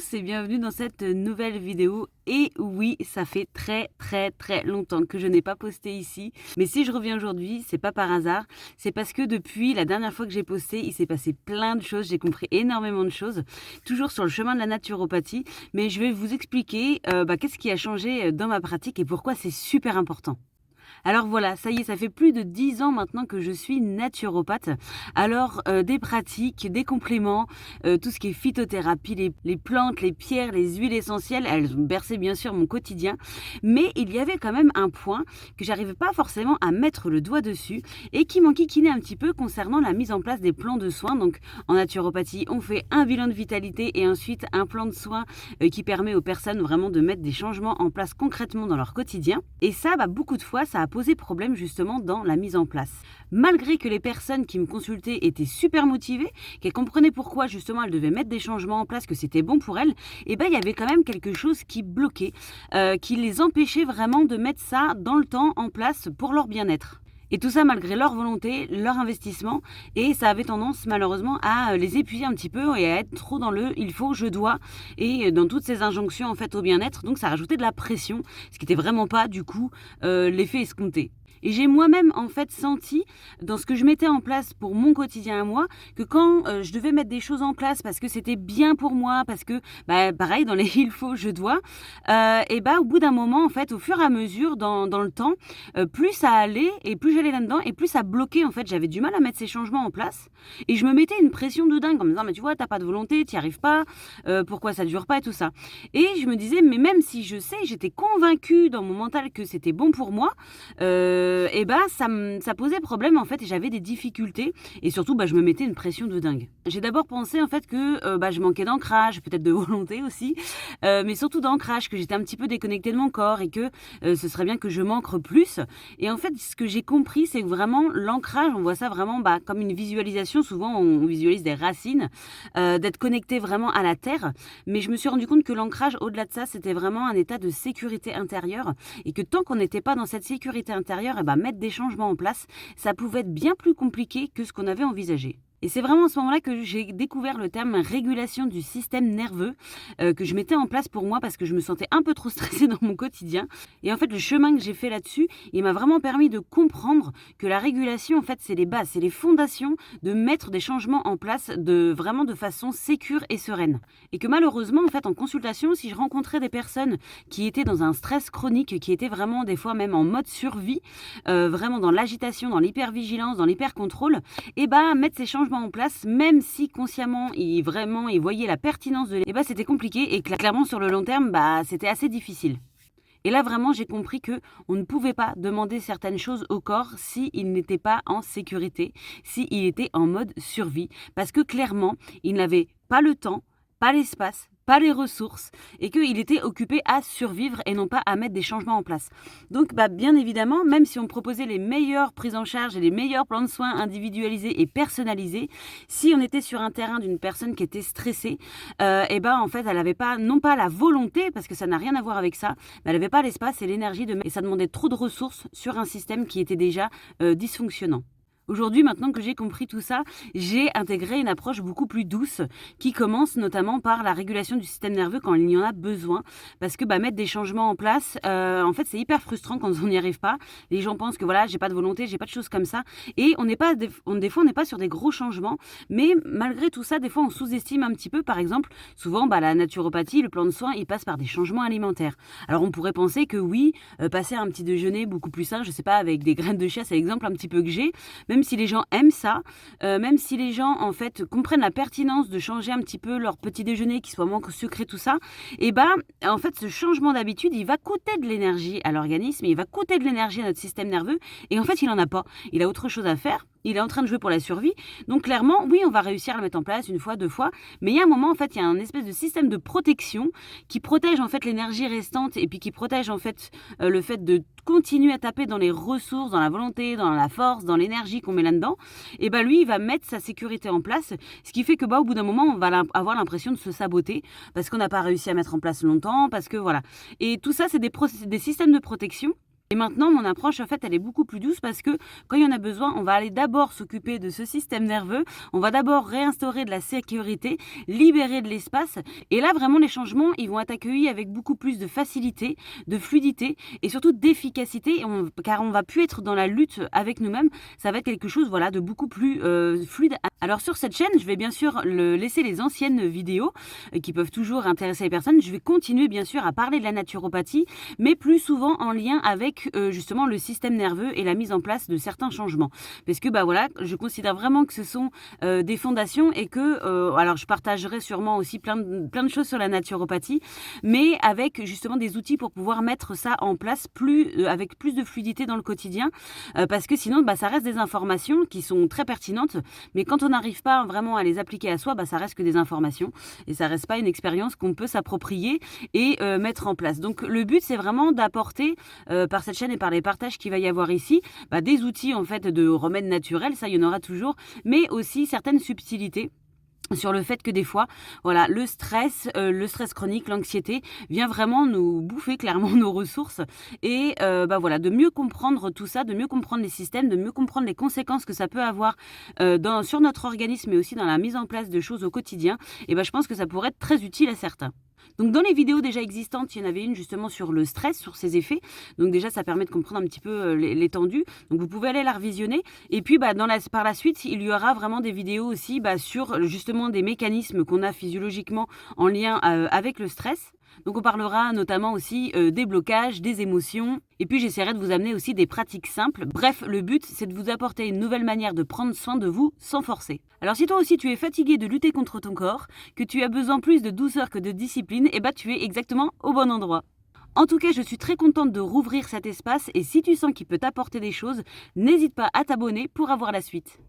tous et bienvenue dans cette nouvelle vidéo. Et oui, ça fait très longtemps que je n'ai pas posté ici. Mais si je reviens aujourd'hui, c'est pas par hasard. C'est parce que depuis la dernière fois que j'ai posté, il s'est passé plein de choses. J'ai compris énormément de choses. Toujours sur le chemin de la naturopathie. Mais je vais vous expliquer qu'est-ce qui a changé dans ma pratique et pourquoi c'est super important. Alors voilà, ça y est, ça fait plus de 10 ans maintenant que je suis naturopathe. Alors des pratiques, des compléments, tout ce qui est phytothérapie, les plantes, les pierres, les huiles essentielles, elles ont bercé bien sûr mon quotidien. Mais il y avait quand même un point que j'arrivais pas forcément à mettre le doigt dessus et qui m'enquiquinait un petit peu concernant la mise en place des plans de soins. Donc en naturopathie, on fait un bilan de vitalité et ensuite un plan de soins qui permet aux personnes vraiment de mettre des changements en place concrètement dans leur quotidien. Et ça, beaucoup de fois, ça a posé problème justement dans la mise en place. Malgré que les personnes qui me consultaient étaient super motivées, qu'elles comprenaient pourquoi justement elles devaient mettre des changements en place, que c'était bon pour elles, il y avait quand même quelque chose qui bloquait, qui les empêchait vraiment de mettre ça dans le temps en place pour leur bien-être. Et tout ça malgré leur volonté, leur investissement, et ça avait tendance malheureusement à les épuiser un petit peu et à être trop dans le il faut, je dois, et dans toutes ces injonctions en fait au bien-être. Donc ça rajoutait de la pression, ce qui n'était vraiment pas du coup l'effet escompté. Et j'ai moi-même en fait senti dans ce que je mettais en place pour mon quotidien à moi que quand je devais mettre des choses en place parce que c'était bien pour moi, parce que pareil dans les il faut, je dois, au bout d'un moment en fait au fur et à mesure dans le temps, plus ça allait et plus j'allais là-dedans et plus ça bloquait en fait. J'avais du mal à mettre ces changements en place et je me mettais une pression de dingue en me disant mais tu vois t'as pas de volonté, t'y arrives pas, pourquoi ça dure pas et tout ça. Et je me disais mais même si je sais, j'étais convaincue dans mon mental que c'était bon pour moi, ça posait problème en fait et j'avais des difficultés et surtout je me mettais une pression de dingue. J'ai d'abord pensé en fait que je manquais d'ancrage, peut-être de volonté aussi, mais surtout d'ancrage, que j'étais un petit peu déconnectée de mon corps et que ce serait bien que je m'ancre plus. Et en fait ce que j'ai compris c'est que vraiment l'ancrage, on voit ça vraiment comme une visualisation. Souvent on visualise des racines, d'être connecté vraiment à la terre, mais je me suis rendu compte que l'ancrage au-delà de ça c'était vraiment un état de sécurité intérieure et que tant qu'on n'était pas dans cette sécurité intérieure, mettre des changements en place, ça pouvait être bien plus compliqué que ce qu'on avait envisagé. Et c'est vraiment à ce moment-là que j'ai découvert le terme régulation du système nerveux que je mettais en place pour moi parce que je me sentais un peu trop stressée dans mon quotidien. Et en fait, le chemin que j'ai fait là-dessus, il m'a vraiment permis de comprendre que la régulation, en fait, c'est les bases, c'est les fondations de mettre des changements en place vraiment de façon sécure et sereine. Et que malheureusement, en fait, en consultation, si je rencontrais des personnes qui étaient dans un stress chronique, qui étaient vraiment des fois même en mode survie, vraiment dans l'agitation, dans l'hypervigilance, dans l'hypercontrôle, mettre ces changements en place, même si consciemment ils voyaient la pertinence c'était compliqué et clairement sur le long terme c'était assez difficile. Et là vraiment j'ai compris que on ne pouvait pas demander certaines choses au corps s'il n'était pas en sécurité, s'il était en mode survie, parce que clairement il n'avait pas le temps, pas l'espace, pas les ressources, et qu'il était occupé à survivre et non pas à mettre des changements en place. Donc bien évidemment, même si on proposait les meilleures prises en charge et les meilleurs plans de soins individualisés et personnalisés, si on était sur un terrain d'une personne qui était stressée, en fait elle n'avait pas, non pas la volonté, parce que ça n'a rien à voir avec ça, mais elle n'avait pas l'espace et l'énergie et ça demandait trop de ressources sur un système qui était déjà dysfonctionnant. Aujourd'hui, maintenant que j'ai compris tout ça, j'ai intégré une approche beaucoup plus douce qui commence notamment par la régulation du système nerveux quand il y en a besoin. Parce que mettre des changements en place, en fait, c'est hyper frustrant quand on n'y arrive pas. Les gens pensent que voilà, j'ai pas de volonté, j'ai pas de choses comme ça. Et des fois, on n'est pas sur des gros changements. Mais malgré tout ça, des fois, on sous-estime un petit peu. Par exemple, souvent, la naturopathie, le plan de soins, il passe par des changements alimentaires. Alors, on pourrait penser que oui, passer à un petit déjeuner beaucoup plus sain, je sais pas, avec des graines de chia, c'est l'exemple un petit peu que j'ai. Même si les gens aiment ça, même si les gens en fait comprennent la pertinence de changer un petit peu leur petit déjeuner qui soit moins sucré, tout ça, en fait ce changement d'habitude il va coûter de l'énergie à l'organisme, il va coûter de l'énergie à notre système nerveux et en fait il en a pas, il a autre chose à faire. Il est en train de jouer pour la survie. Donc clairement, oui, on va réussir à le mettre en place une fois, deux fois. Mais il y a un moment, en fait, il y a un espèce de système de protection qui protège en fait l'énergie restante et puis qui protège en fait le fait de continuer à taper dans les ressources, dans la volonté, dans la force, dans l'énergie qu'on met là-dedans. Et lui, il va mettre sa sécurité en place. Ce qui fait que au bout d'un moment, on va avoir l'impression de se saboter parce qu'on n'a pas réussi à mettre en place longtemps, parce que voilà. Et tout ça, c'est des systèmes de protection Et maintenant, mon approche, en fait, elle est beaucoup plus douce parce que quand il y en a besoin, on va aller d'abord s'occuper de ce système nerveux. On va d'abord réinstaurer de la sécurité, libérer de l'espace. Et là, vraiment, les changements, ils vont être accueillis avec beaucoup plus de facilité, de fluidité et surtout d'efficacité. Car on va plus être dans la lutte avec nous-mêmes. Ça va être quelque chose, voilà, de beaucoup plus fluide. Alors sur cette chaîne, je vais bien sûr laisser les anciennes vidéos qui peuvent toujours intéresser les personnes. Je vais continuer bien sûr à parler de la naturopathie, mais plus souvent en lien avec justement le système nerveux et la mise en place de certains changements. Parce que bah voilà, je considère vraiment que ce sont des fondations et que alors je partagerai sûrement aussi plein de choses sur la naturopathie, mais avec justement des outils pour pouvoir mettre ça en place avec plus de fluidité dans le quotidien, parce que sinon bah, ça reste des informations qui sont très pertinentes, mais quand on n'arrive pas vraiment à les appliquer à soi, bah, ça reste que des informations et ça reste pas une expérience qu'on peut s'approprier et mettre en place. Donc le but c'est vraiment d'apporter par cette chaîne et par les partages qu'il va y avoir ici, bah, des outils en fait de remèdes naturels, ça il y en aura toujours, mais aussi certaines subtilités sur le fait que des fois, voilà, le stress chronique, l'anxiété vient vraiment nous bouffer clairement nos ressources et bah voilà, de mieux comprendre tout ça, de mieux comprendre les systèmes, de mieux comprendre les conséquences que ça peut avoir sur notre organisme, mais aussi dans la mise en place de choses au quotidien. Et bah je pense que ça pourrait être très utile à certains. Donc dans les vidéos déjà existantes, il y en avait une justement sur le stress, sur ses effets. Donc déjà, ça permet de comprendre un petit peu l'étendue. Donc vous pouvez aller la revisionner. Et puis bah, par la suite, il y aura vraiment des vidéos aussi bah, sur justement des mécanismes qu'on a physiologiquement en lien avec le stress. Donc on parlera notamment aussi des blocages, des émotions. Et puis j'essaierai de vous amener aussi des pratiques simples. Bref, le but, c'est de vous apporter une nouvelle manière de prendre soin de vous sans forcer. Alors si toi aussi tu es fatigué de lutter contre ton corps, que tu as besoin plus de douceur que de discipline, et bah tu es exactement au bon endroit. En tout cas, je suis très contente de rouvrir cet espace et si tu sens qu'il peut t'apporter des choses, n'hésite pas à t'abonner pour avoir la suite.